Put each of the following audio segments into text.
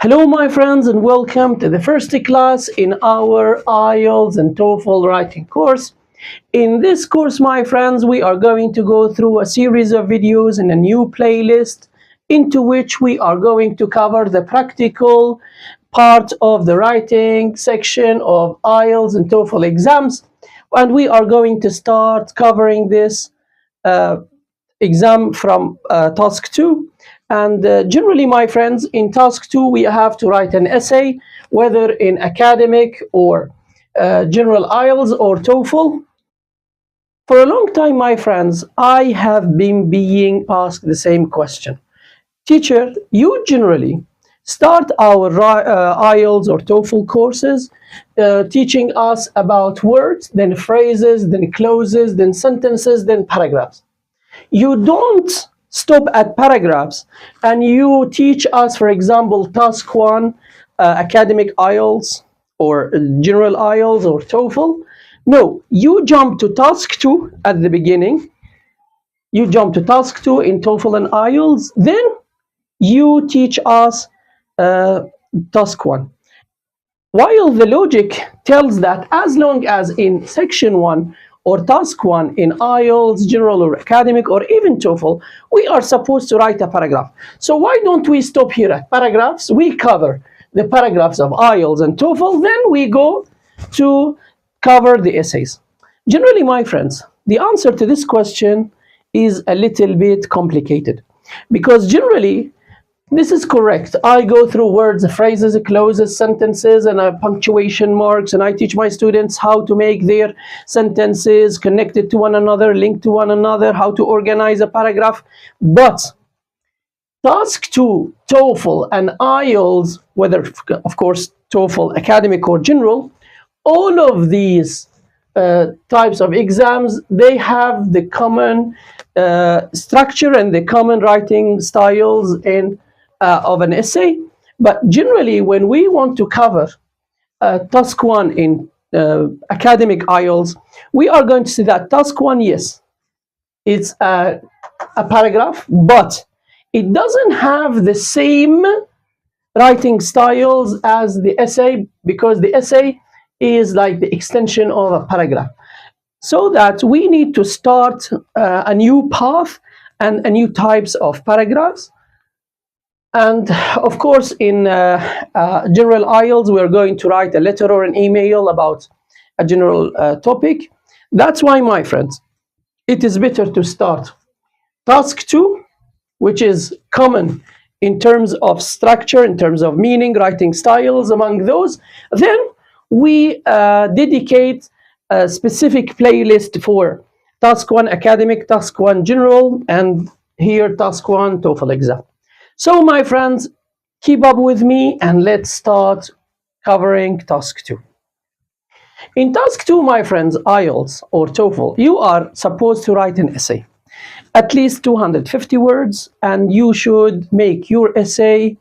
Hello, my friends, and welcome to the first class in our IELTS and TOEFL writing course. In this course, my friends, we are going to go through a series of videos in a new playlist into which we are going to cover the practical part of the writing section of IELTS and TOEFL exams. And we are going to start covering this exam from task 2. And generally, my friends, in task 2 we have to write an essay, whether in academic or general IELTS or TOEFL. For a long time, my friends, I have been being asked the same question. Teacher, you generally start our IELTS or TOEFL courses teaching us about words, then phrases, then clauses, then sentences, then paragraphs. You don't stop at paragraphs and you teach us, for example, task 1, academic IELTS or general IELTS or TOEFL. No, you jump to task 2 at the beginning. You jump to task 2 in TOEFL and IELTS. Then you teach us task 1. While the logic tells that as long as in section 1 or task 1 in IELTS, general or academic, or even TOEFL, we are supposed to write a paragraph. So why don't we stop here at paragraphs? We cover the paragraphs of IELTS and TOEFL, then we go to cover the essays. Generally, my friends, the answer to this question is a little bit complicated because generally, this is correct. I go through words, phrases, clauses, sentences, and punctuation marks, and I teach my students how to make their sentences connected to one another, linked to one another, how to organize a paragraph. But task 2, TOEFL and IELTS, whether, of course, TOEFL, academic or general, all of these types of exams, they have the common structure and the common writing styles of an essay. But generally, when we want to cover task 1 in academic IELTS, we are going to see that task 1, yes, it's a paragraph, but it doesn't have the same writing styles as the essay, because the essay is like the extension of a paragraph. So that we need to start a new path and a new types of paragraphs. And of course, in general IELTS, we're going to write a letter or an email about a general topic. That's why, my friends, it is better to start task 2, which is common in terms of structure, in terms of meaning, writing styles among those. Then we dedicate a specific playlist for task 1 academic, task 1 general, and here task 1 TOEFL exam. So, my friends, keep up with me and let's start covering task 2. In task 2, my friends, IELTS or TOEFL, you are supposed to write an essay, at least 250 words, and you should make your essay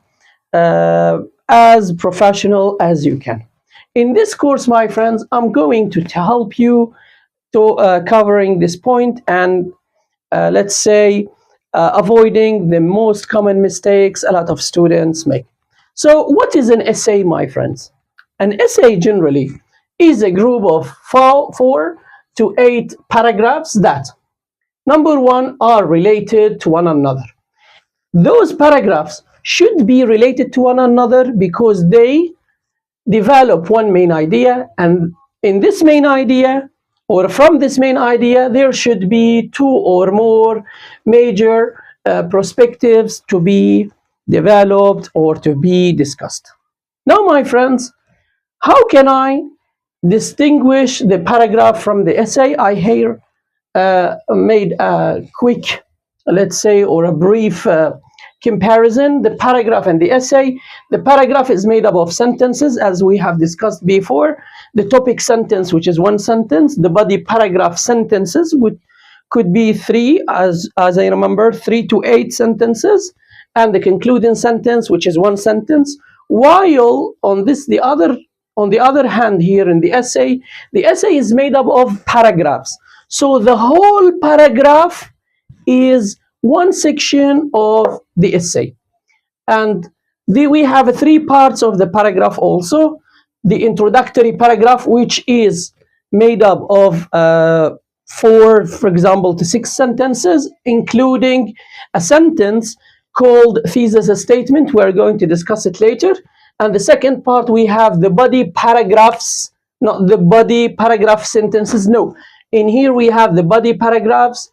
as professional as you can. In this course, my friends, I'm going to help you to covering this point and let's say avoiding the most common mistakes a lot of students make. So what is an essay, my friends? An essay generally is a group of 4 to 8 paragraphs that, number 1, are related to one another. Those paragraphs should be related to one another because they develop one main idea, and in this main idea, or from this main idea, there should be 2 or more major perspectives to be developed or to be discussed. Now, my friends, how can I distinguish the paragraph from the essay? I here made a quick, let's say, or a brief comparison, the paragraph and the essay. The paragraph is made up of sentences, as we have discussed before. The topic sentence, which is 1 sentence. The body paragraph sentences, which could be 3, as I remember, 3 to 8 sentences. And the concluding sentence, which is 1 sentence. While on the other hand, here in the essay is made up of paragraphs. So the whole paragraph is one section of the essay. And We have three parts of the paragraph also. The introductory paragraph, which is made up of four, for example, to six sentences, including a sentence called thesis statement. We're going to discuss it later. And the second part, we have the body paragraphs, not the body paragraph sentences. No, in here we have the body paragraphs.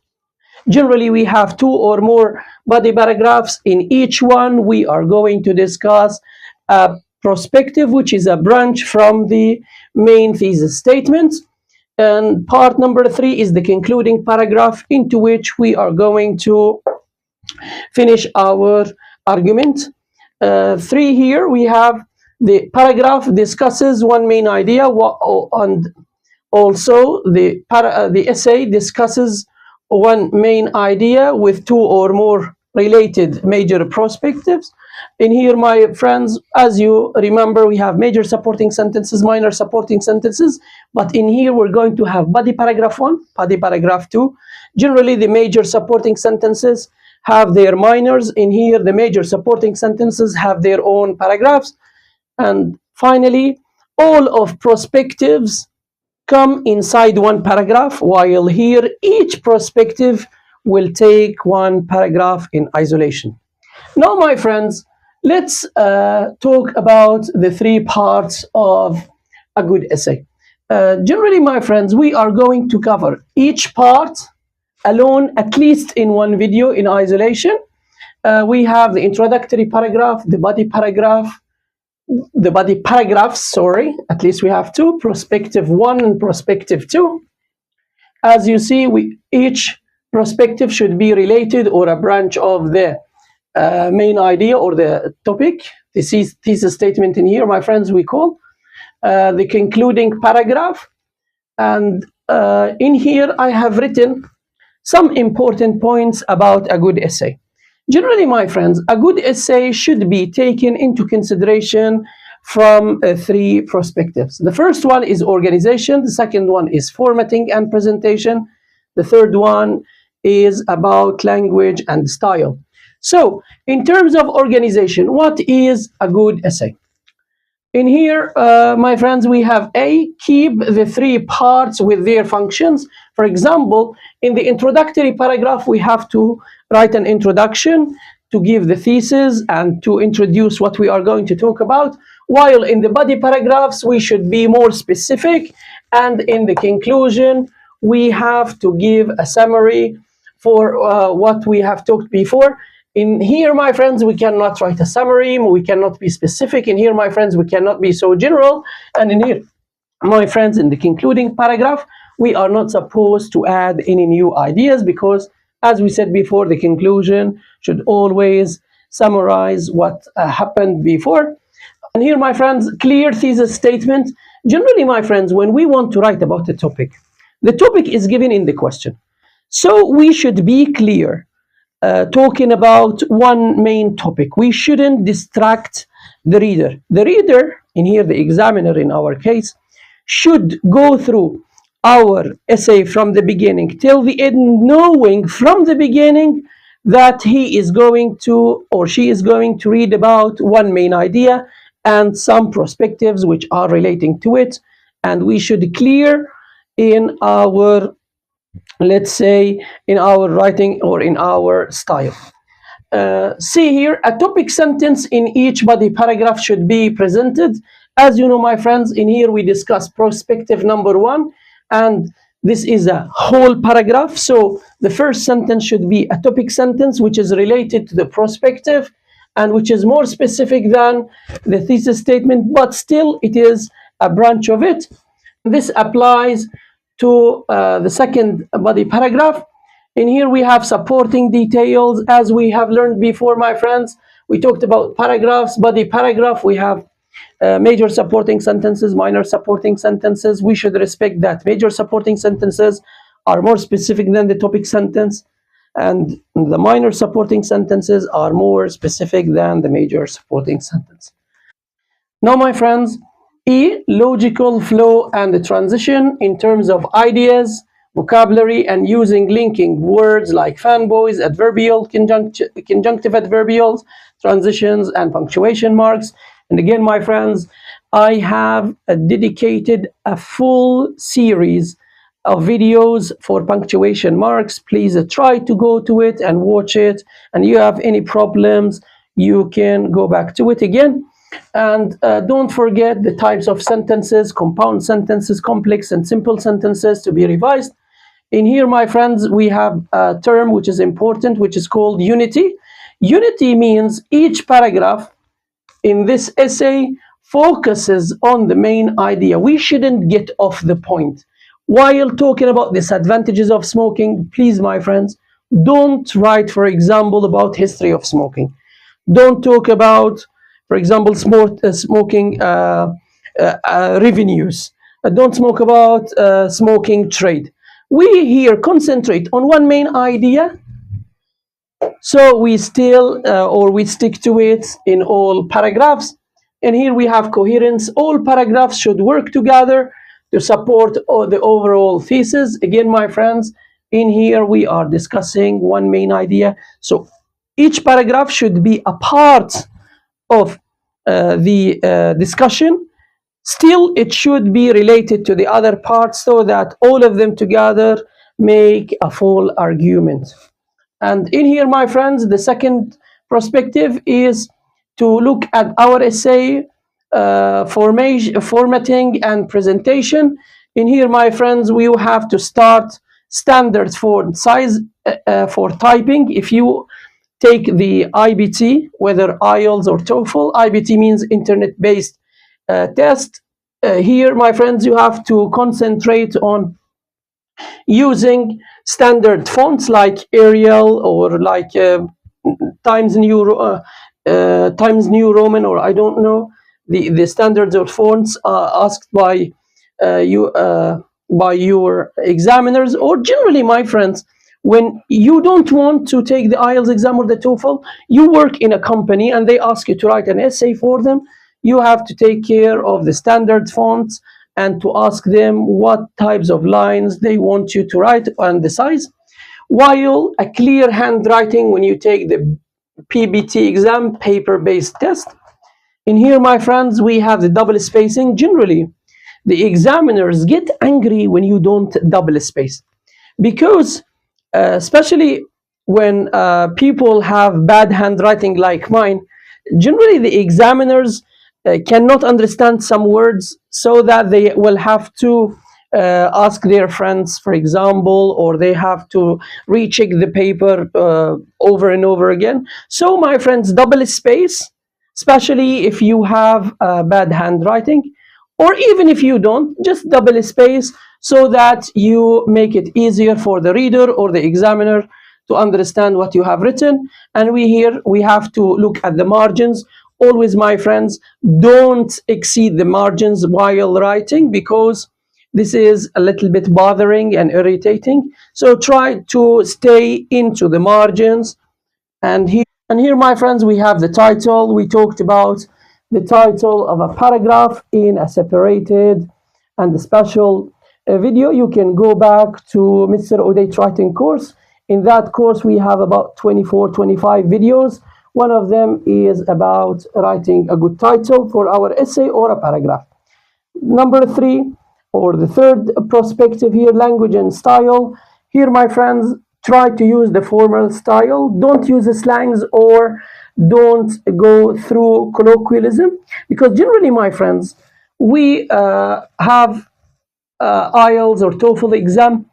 Generally, we have two or more body paragraphs. In each one, we are going to discuss a prospective, which is a branch from the main thesis statement. And part number three is the concluding paragraph, into which we are going to finish our argument. Three here, we have the paragraph discusses one main idea, and also the essay discusses one main idea with two or more related major perspectives. In here, my friends, as you remember, we have major supporting sentences, minor supporting sentences, but in here we're going to have body paragraph 1, body paragraph 2. Generally, the major supporting sentences have their minors. In here, the major supporting sentences have their own paragraphs. And finally, all of perspectives come inside one paragraph, while here each perspective will take one paragraph in isolation. Now, my friends, let's talk about the three parts of a good essay. Generally, my friends, we are going to cover each part alone, at least in one video in isolation. We have the introductory paragraph, the body paragraphs, sorry, at least we have two, perspective 1 and perspective 2. As you see, each perspective should be related or a branch of the main idea or the topic. This is thesis statement in here, my friends, we call the concluding paragraph. And in here, I have written some important points about a good essay. Generally, my friends, a good essay should be taken into consideration from three perspectives. The first one is organization. The second one is formatting and presentation. The third one is about language and style. So, in terms of organization, what is a good essay? In here, my friends, we have A, keep the three parts with their functions. For example, in the introductory paragraph, we have to write an introduction to give the thesis and to introduce what we are going to talk about, while in the body paragraphs, we should be more specific. And in the conclusion, we have to give a summary for what we have talked before. In here, my friends, we cannot write a summary. We cannot be specific. In here, my friends, we cannot be so general. And in here, my friends, in the concluding paragraph, we are not supposed to add any new ideas because, as we said before, the conclusion should always summarize what happened before. And here, my friends, clear thesis statement. Generally, my friends, when we want to write about a topic, the topic is given in the question. So we should be clear. Talking about one main topic. We shouldn't distract the reader. The reader, in here the examiner in our case, should go through our essay from the beginning till the end, knowing from the beginning that he is going to or she is going to read about one main idea and some perspectives which are relating to it. And we should clear in our, let's say, in our writing or in our style. See here, a topic sentence in each body paragraph should be presented. As you know, my friends, in here we discuss perspective number 1, and this is a whole paragraph. So the first sentence should be a topic sentence which is related to the perspective and which is more specific than the thesis statement, but still it is a branch of it. This applies to the second body paragraph. In here we have supporting details. As we have learned before, my friends, we talked about paragraphs, body paragraph. We have major supporting sentences, minor supporting sentences. We should respect that. Major supporting sentences are more specific than the topic sentence, and the minor supporting sentences are more specific than the major supporting sentence. Now, my friends, E, logical flow and the transition in terms of ideas. vocabulary and using linking words like fanboys, adverbial, conjunctive adverbials, transitions, and punctuation marks. And again, my friends, I have dedicated a full series of videos for punctuation marks. Please try to go to it and watch it. And you have any problems, you can go back to it again. And don't forget the types of sentences: compound sentences, complex and simple sentences, to be revised. In here, my friends, we have a term which is important, which is called unity. Unity means each paragraph in this essay focuses on the main idea. We shouldn't get off the point. While talking about disadvantages of smoking, please, my friends, don't write, for example, about history of smoking. Don't talk about, for example, smoking revenues. Don't smoke about smoking trade. We here concentrate on one main idea, so we still or we stick to it in all paragraphs. And here we have coherence. All paragraphs should work together to support the overall thesis. Again, my friends, in here we are discussing one main idea. So each paragraph should be a part of the discussion. Still, it should be related to the other parts so that all of them together make a full argument. And in here, my friends, the second perspective is to look at our essay formatting and presentation. In here, my friends, we will have to start standard font size for typing. If you take the IBT, whether IELTS or TOEFL, IBT means internet-based test. Here, my friends, you have to concentrate on using standard fonts like Arial or like Times New Roman, or I don't know, the standards of fonts asked by your examiners. Or generally, my friends, when you don't want to take the IELTS exam or the TOEFL, you work in a company and they ask you to write an essay for them. You have to take care of the standard fonts and to ask them what types of lines they want you to write and the size. While a clear handwriting, when you take the PBT exam, paper-based test, in here, my friends, we have the double spacing. Generally, the examiners get angry when you don't double space, because especially when people have bad handwriting like mine, generally the examiners cannot understand some words, so that they will have to ask their friends, for example, or they have to recheck the paper over and over again. So, my friends, double space, especially if you have bad handwriting, or even if you don't, just double space so that you make it easier for the reader or the examiner to understand what you have written. And we have to look at the margins. Always, my friends, don't exceed the margins while writing, because this is a little bit bothering and irritating. So try to stay into the margins. And here, my friends, we have the title. We talked about the title of a paragraph in a separated and special video. You can go back to Mr. Odate writing course. In that course, we have about 25 videos. One of them is about writing a good title for our essay or a paragraph. Number 3, or the third perspective here, language and style. Here, my friends, try to use the formal style. Don't use the slangs, or don't go through colloquialism, because generally, my friends, we have IELTS or TOEFL exam.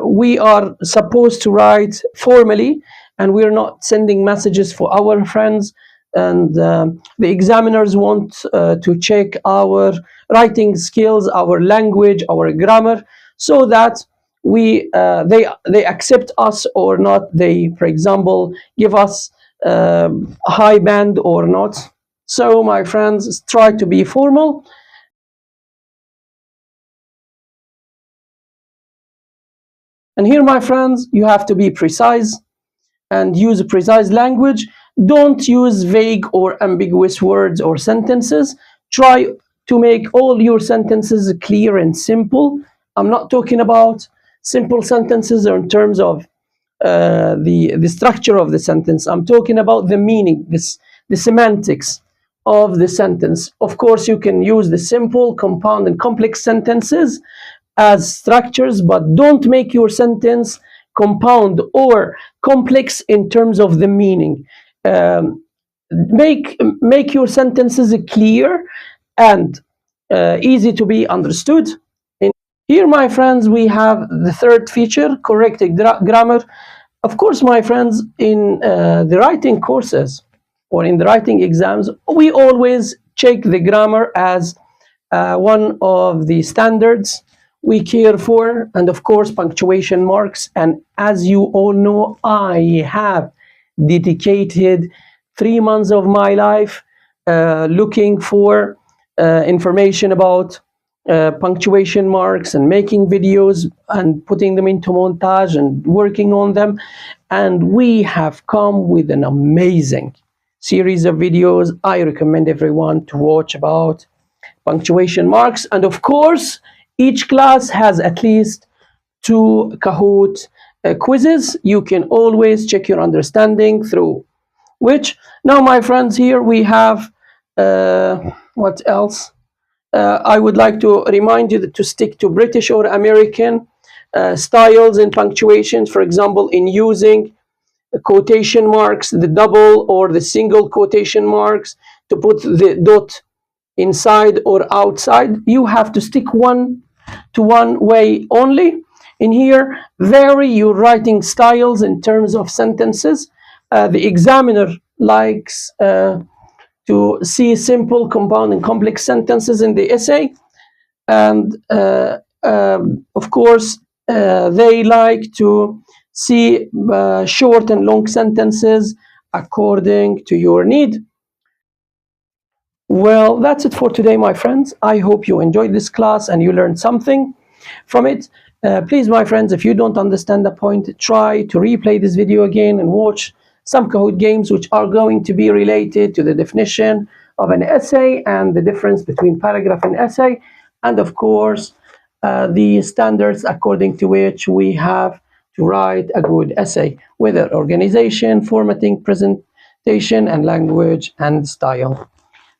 We are supposed to write formally, and we're not sending messages for our friends. And the examiners want to check our writing skills, our language, our grammar, so that they accept us or not. They, for example, give us a high band or not. So, my friends, try to be formal. And here, my friends, you have to be precise and use a precise language. Don't use vague or ambiguous words or sentences. Try to make all your sentences clear and simple. I'm not talking about simple sentences or in terms of the structure of the sentence. I'm talking about the meaning, the semantics of the sentence. Of course, you can use the simple, compound, and complex sentences as structures, but don't make your sentence compound or complex in terms of the meaning. Um, make your sentences clear and easy to be understood. Here, my friends, we have the third feature, correct grammar. Of course, my friends, in the writing courses or in the writing exams, we always check the grammar as one of the standards we care for, and of course, punctuation marks. And as you all know, I have dedicated 3 months of my life looking for information about punctuation marks and making videos and putting them into montage and working on them. And we have come with an amazing series of videos I recommend everyone to watch about punctuation marks. And of course, each class has at least 2 Kahoot quizzes. You can always check your understanding through which. Now, my friends, here we have what else? I would like to remind you to stick to British or American styles and punctuations. For example, in using quotation marks, the double or the single quotation marks, to put the dot inside or outside, you have to stick to one way only. In here, vary your writing styles in terms of sentences. The examiner likes to see simple, compound, and complex sentences in the essay. And of course, they like to see short and long sentences according to your need. Well, that's it for today, my friends. I hope you enjoyed this class and you learned something from it. Please, my friends, if you don't understand the point, try to replay this video again and watch some Kahoot games which are going to be related to the definition of an essay and the difference between paragraph and essay, and of course, the standards according to which we have to write a good essay, whether organization, formatting, presentation, and language and style.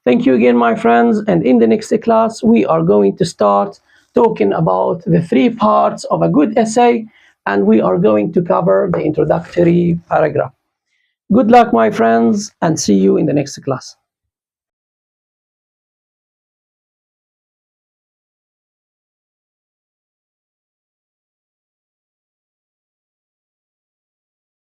Thank you again, my friends, and in the next class, we are going to start talking about the 3 parts of a good essay, and we are going to cover the introductory paragraph. Good luck, my friends, and see you in the next class.